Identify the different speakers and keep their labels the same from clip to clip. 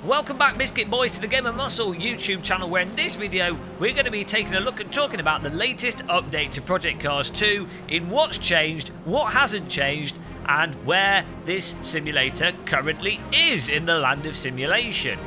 Speaker 1: Welcome back, Biscuit Boys, to the Game of Muscle YouTube channel, where in this video we're going to be taking a look and talking about the latest update to Project Cars 2 in what's changed, what hasn't changed, and where this simulator currently is in the land of simulation.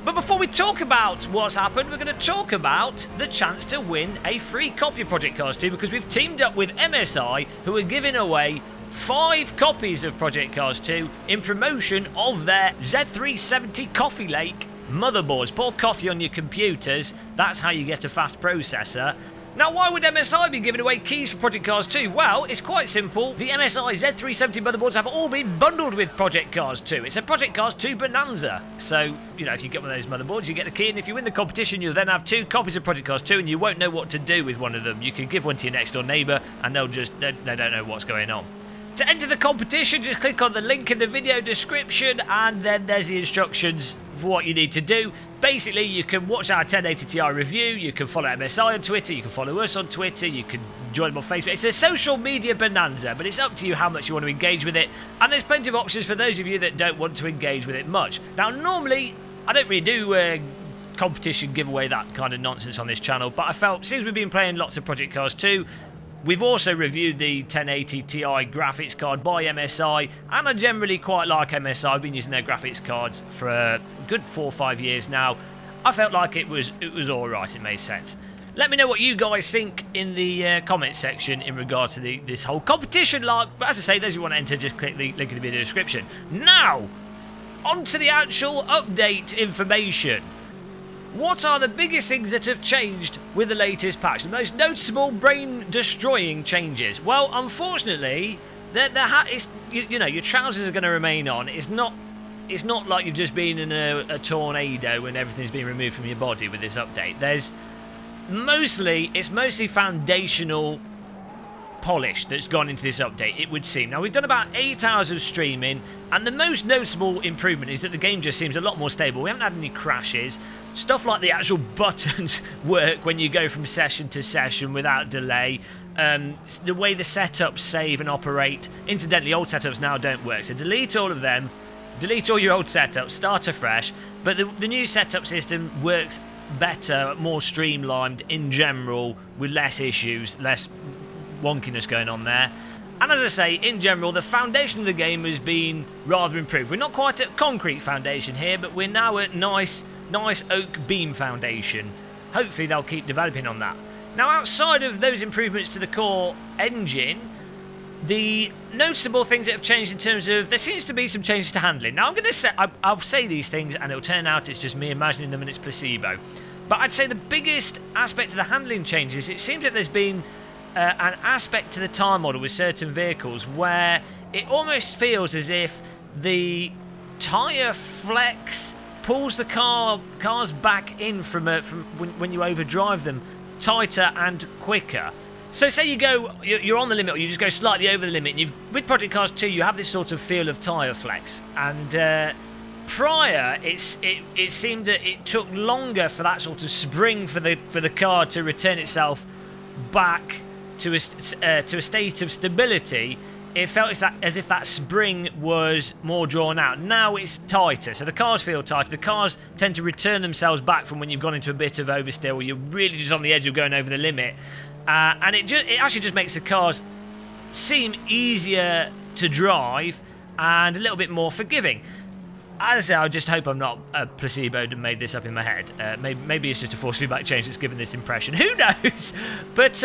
Speaker 1: But before we talk about what's happened, we're going to talk about the chance to win a free copy of Project Cars 2, because we've teamed up with MSI, who are giving away 5 copies of Project Cars 2 in promotion of their Z370 Coffee Lake motherboards. Pour coffee on your computers, that's how you get a fast processor. Now, why would MSI be giving away keys for Project Cars 2? Well, it's quite simple. The MSI Z370 motherboards have all been bundled with Project Cars 2. It's a Project Cars 2 bonanza. So, you know, if you get one of those motherboards, you get the key, and if you win the competition, you'll then have 2 copies of Project Cars 2, and you won't know what to do with one of them. You can give one to your next door neighbour, and they don't know what's going on. To enter the competition, just click on the link in the video description, and then there's the instructions for what you need to do. Basically, you can watch our 1080 Ti review, you can follow MSI on Twitter, you can follow us on Twitter, you can join them on Facebook. It's a social media bonanza, but it's up to you how much you want to engage with it, and there's plenty of options for those of you that don't want to engage with it much. Now, normally, I don't really do competition giveaway, that kind of nonsense on this channel, but I felt, since we've been playing lots of Project Cars 2, we've also reviewed the 1080 Ti graphics card by MSI, and I generally quite like MSI. I've been using their graphics cards for a good 4 or 5 years now. I felt like it was alright, it made sense. Let me know what you guys think in the comment section in regards to this whole competition. But as I say, those who want to enter, just click the link in the video description. Now, on to the actual update information. What are the biggest things that have changed with the latest patch? The most noticeable brain-destroying changes? Well, unfortunately, you know, your trousers are going to remain on. It's not like you've just been in a tornado and everything's been removed from your body with this update. It's mostly foundational polish that's gone into this update, it would seem. Now, we've done about 8 hours of streaming, and the most noticeable improvement is that the game just seems a lot more stable. We haven't had any crashes. Stuff like the actual buttons work when you go from session to session without delay. The way the setups save and operate. Incidentally, old setups now don't work, so delete all of them. Delete all your old setups, start afresh. But the new setup system works better, more streamlined in general, with less issues, less wonkiness going on there. And as I say, in general, the foundation of the game has been rather improved. We're not quite at concrete foundation here, but we're now at nice oak beam foundation. Hopefully they'll keep developing on that. Now, outside of those improvements to the core engine, the noticeable things that have changed in terms of, there seems to be some changes to handling. Now, I'll say these things and it'll turn out it's just me imagining them and it's placebo. But I'd say the biggest aspect of the handling changes, it seems that there's been an aspect to the tire model with certain vehicles where it almost feels as if the tire flex pulls the cars back in from when you overdrive them tighter and quicker. So say you're on the limit, or you just go slightly over the limit, and with Project Cars 2 you have this sort of feel of tire flex, and prior it seemed that it took longer for that sort of spring for the car to return itself back to a state of stability. It felt as if that spring was more drawn out. Now it's tighter, so the cars feel tighter. The cars tend to return themselves back from when you've gone into a bit of oversteer, or you're really just on the edge of going over the limit. And it actually just makes the cars seem easier to drive and a little bit more forgiving. As I say, I just hope I'm not a placebo and made this up in my head. Maybe it's just a force feedback change that's given this impression. Who knows? But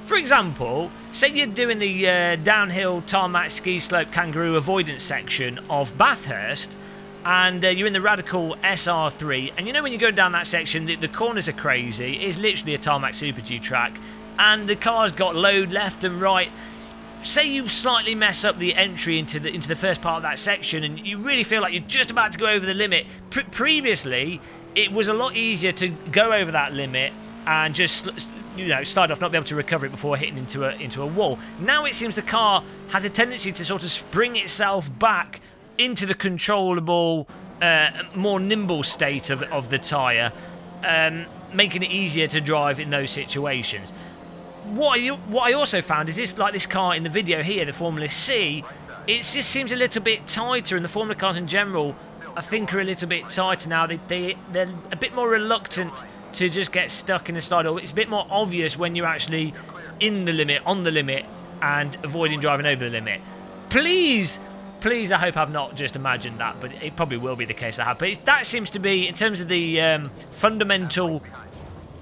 Speaker 1: for example, say you're doing the downhill tarmac ski slope kangaroo avoidance section of Bathurst, and you're in the Radical SR3, and you know when you go down that section, the corners are crazy. It's literally a tarmac Super G track, and the car's got load left and right. Say you slightly mess up the entry into the first part of that section, and you really feel like you're just about to go over the limit. Previously, it was a lot easier to go over that limit and just, you know, start off not be able to recover it before hitting into a wall. Now it seems the car has a tendency to sort of spring itself back into the controllable, more nimble state of the tyre, making it easier to drive in those situations. What I also found is this car in the video here, the Formula C, it just seems a little bit tighter, and the Formula cars in general I think are a little bit tighter now. They're a bit more reluctant to just get stuck in a slide. It's a bit more obvious when you're actually in the limit, on the limit, and avoiding driving over the limit. Please, I hope I've not just imagined that, but it probably will be the case I have. But that seems to be, in terms of the fundamental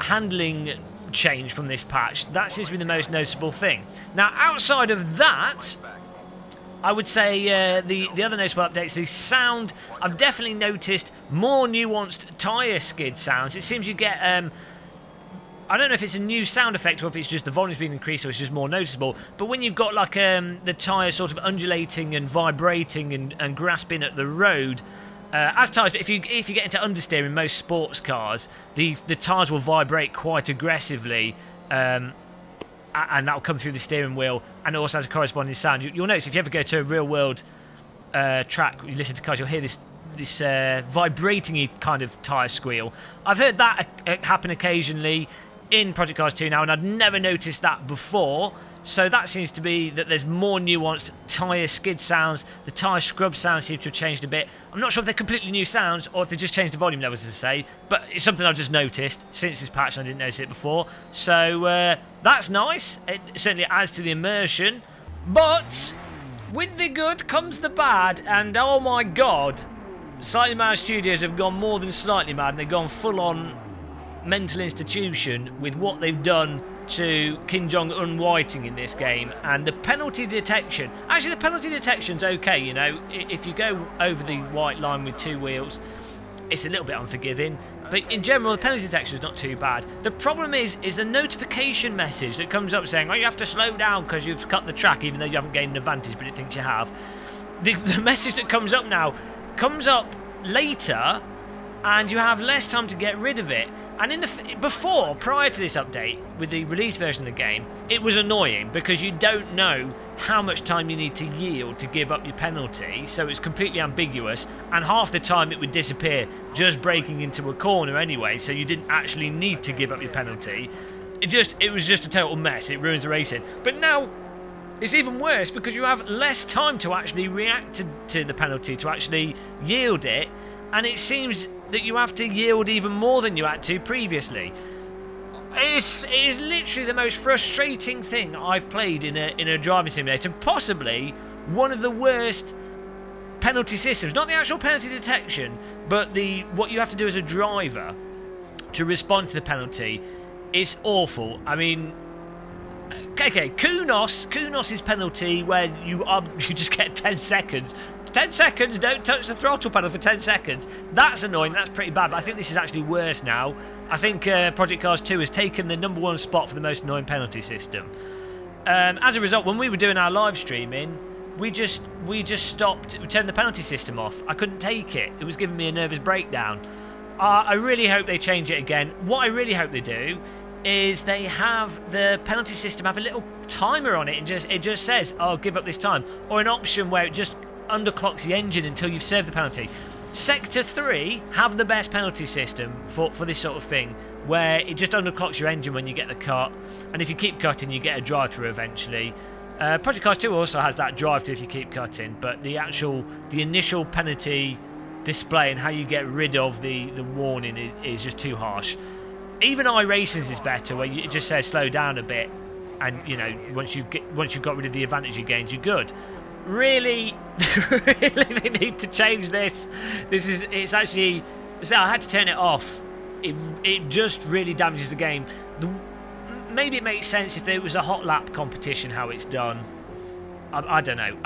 Speaker 1: handling change from this patch, that seems to be the most noticeable thing. Now, outside of that, I would say the other noticeable updates, the sound, I've definitely noticed more nuanced tyre skid sounds. It seems you get, I don't know if it's a new sound effect or if it's just the volume's been increased or it's just more noticeable, but when you've got like the tyre sort of undulating and vibrating and grasping at the road, as tyres, if you get into understeer in most sports cars, the tyres will vibrate quite aggressively, and that will come through the steering wheel, and it also has a corresponding sound. You'll notice if you ever go to a real-world track, you listen to cars, you'll hear this vibrating-y kind of tyre squeal. I've heard that happen occasionally in Project Cars 2 now, and I'd never noticed that before. So that seems to be that there's more nuanced tyre skid sounds. The tyre scrub sounds seem to have changed a bit. I'm not sure if they're completely new sounds or if they just changed the volume levels, as I say, but it's something I've just noticed since this patch and I didn't notice it before. So that's nice. It certainly adds to the immersion. But with the good comes the bad, and oh my god, Slightly Mad Studios have gone more than slightly mad, and they've gone full-on mental institution with what they've done to Kim Jong-un whiting in this game. And the penalty detection, actually the penalty detection's okay, you know, if you go over the white line with two wheels, it's a little bit unforgiving, but in general the penalty detection is not too bad. The problem is the notification message that comes up saying, oh, you have to slow down because you've cut the track, even though you haven't gained an advantage, but it thinks you have. The message that comes up now comes up later, and you have less time to get rid of it. And prior to this update, with the release version of the game, it was annoying because you don't know how much time you need to yield to give up your penalty, so it's completely ambiguous, and half the time it would disappear just breaking into a corner anyway, so you didn't actually need to give up your penalty. It was just a total mess. It ruins the racing. But now it's even worse because you have less time to actually react to the penalty, to actually yield it, and it seems that you have to yield even more than you had to previously. It is literally the most frustrating thing I've played in a driving simulator, and possibly one of the worst penalty systems. Not the actual penalty detection, but what you have to do as a driver to respond to the penalty is awful. I mean, okay, Kunos's penalty where you just get 10 seconds. 10 seconds, don't touch the throttle pedal for 10 seconds. That's annoying, that's pretty bad, but I think this is actually worse now. I think Project Cars 2 has taken the #1 spot for the most annoying penalty system. As a result, when we were doing our live streaming, we just stopped, we turned the penalty system off. I couldn't take it. It was giving me a nervous breakdown. I really hope they change it again. What I really hope they do is they have the penalty system have a little timer on it, and it just says, oh, give up this time, or an option where it just underclocks the engine until you've served the penalty. Sector 3 have the best penalty system for this sort of thing, where it just underclocks your engine when you get the cut, and if you keep cutting you get a drive-through eventually. Project Cars 2 also has that drive-through if you keep cutting, but the initial penalty display and how you get rid of the warning is just too harsh. Even iRacing's is better, where it just says slow down a bit, and you know once you've got rid of the advantage you gained, you're good. Really, really, they need to change this. It's actually, so I had to turn it off. It just really damages the game. Maybe it makes sense if there was a hot lap competition how it's done. I don't know.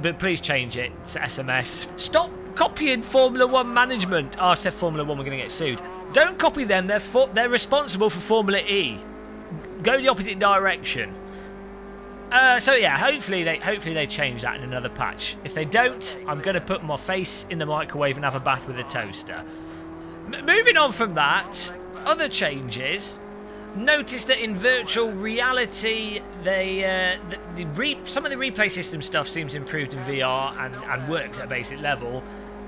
Speaker 1: But please change it to SMS. Stop copying Formula 1 management. Oh, I said Formula 1, we're going to get sued. Don't copy them. They're responsible for Formula E. Go the opposite direction. So yeah, hopefully they change that in another patch. If they don't, I'm going to put my face in the microwave and have a bath with a toaster. Moving on from that, other changes. Notice that in virtual reality, some of the replay system stuff seems improved in VR and works at a basic level.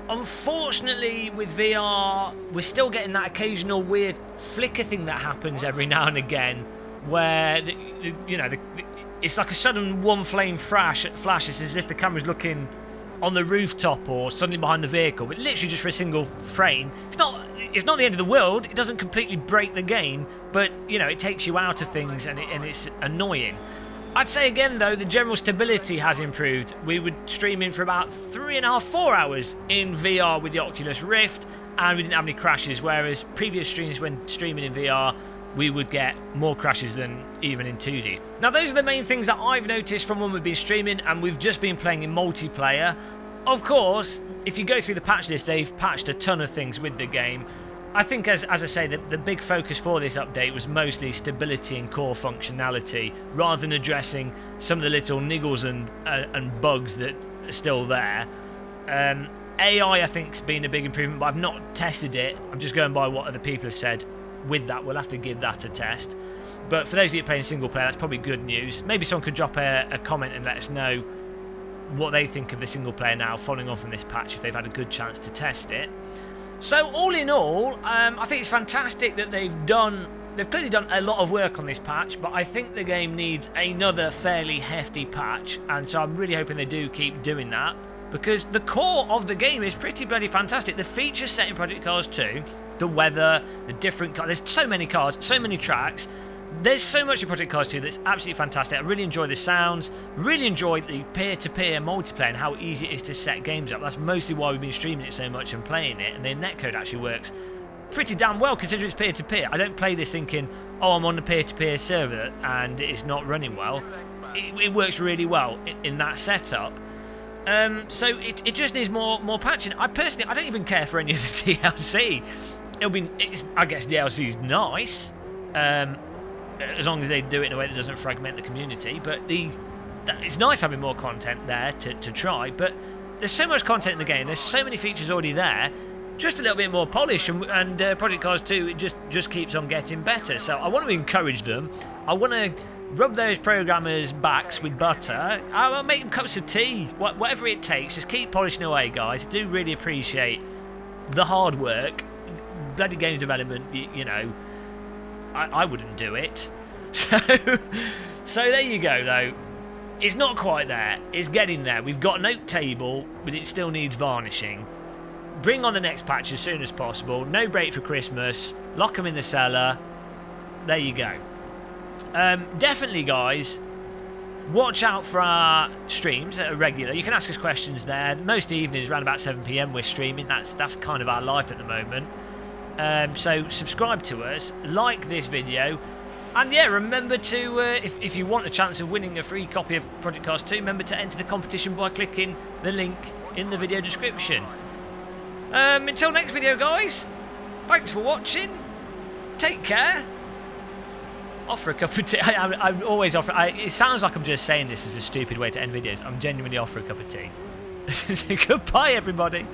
Speaker 1: Unfortunately, with VR, we're still getting that occasional weird flicker thing that happens every now and again, where it's like a sudden one flame flash. It's as if the camera's looking on the rooftop or suddenly behind the vehicle, but literally just for a single frame. It's not the end of the world. It doesn't completely break the game, but you know, it takes you out of things and it's annoying. I'd say again though, the general stability has improved. We would stream in for about 3.5, 4 hours in VR with the Oculus Rift, and we didn't have any crashes, whereas previous streams when streaming in VR, we would get more crashes than even in 2D. Now those are the main things that I've noticed from when we've been streaming, and we've just been playing in multiplayer. Of course, if you go through the patch list, they've patched a ton of things with the game. I think, as I say, the big focus for this update was mostly stability and core functionality, rather than addressing some of the little niggles and bugs that are still there. AI, I think, has been a big improvement, but I've not tested it. I'm just going by what other people have said. With that, we'll have to give that a test. But for those of you playing single player, that's probably good news. Maybe someone could drop a comment and let us know what they think of the single player now, following on from this patch, if they've had a good chance to test it. So all in all, I think it's fantastic that they've clearly done a lot of work on this patch, but I think the game needs another fairly hefty patch, and so I'm really hoping they do keep doing that, because the core of the game is pretty bloody fantastic. The feature set in Project Cars 2, the weather, the different cars, there's so many cars, so many tracks. There's so much in Project Cars 2 that's absolutely fantastic. I really enjoy the sounds, really enjoy the peer-to-peer multiplayer and how easy it is to set games up. That's mostly why we've been streaming it so much and playing it, and the netcode actually works pretty damn well considering it's peer-to-peer. I don't play this thinking, oh, I'm on a peer-to-peer server and it's not running well. It works really well in that setup. So it just needs more patching. I don't even care for any of the DLC. I guess DLC is nice. As long as they do it in a way that doesn't fragment the community, but it's nice having more content there to try, but there's so much content in the game, there's so many features already there, just a little bit more polish, and Project Cars 2, it just keeps on getting better. So I want to encourage them, I want to rub those programmers' backs with butter, I'll make them cups of tea, whatever it takes, just keep polishing away, guys. I do really appreciate the hard work. Bloody games development, you know, I wouldn't do it. So there you go, though. It's not quite there. It's getting there. We've got an oak table, but it still needs varnishing. Bring on the next patch as soon as possible. No break for Christmas. Lock them in the cellar. There you go. Definitely, guys, watch out for our streams that are regular. You can ask us questions there. Most evenings, around about 7 PM, we're streaming. That's kind of our life at the moment. So subscribe to us, like this video, and yeah, remember to, if you want a chance of winning a free copy of Project Cars 2, remember to enter the competition by clicking the link in the video description. Until next video, guys, thanks for watching, take care, offer a cup of tea. I'm always offer. It sounds like I'm just saying this as a stupid way to end videos. I'm genuinely offer a cup of tea. Goodbye, everybody.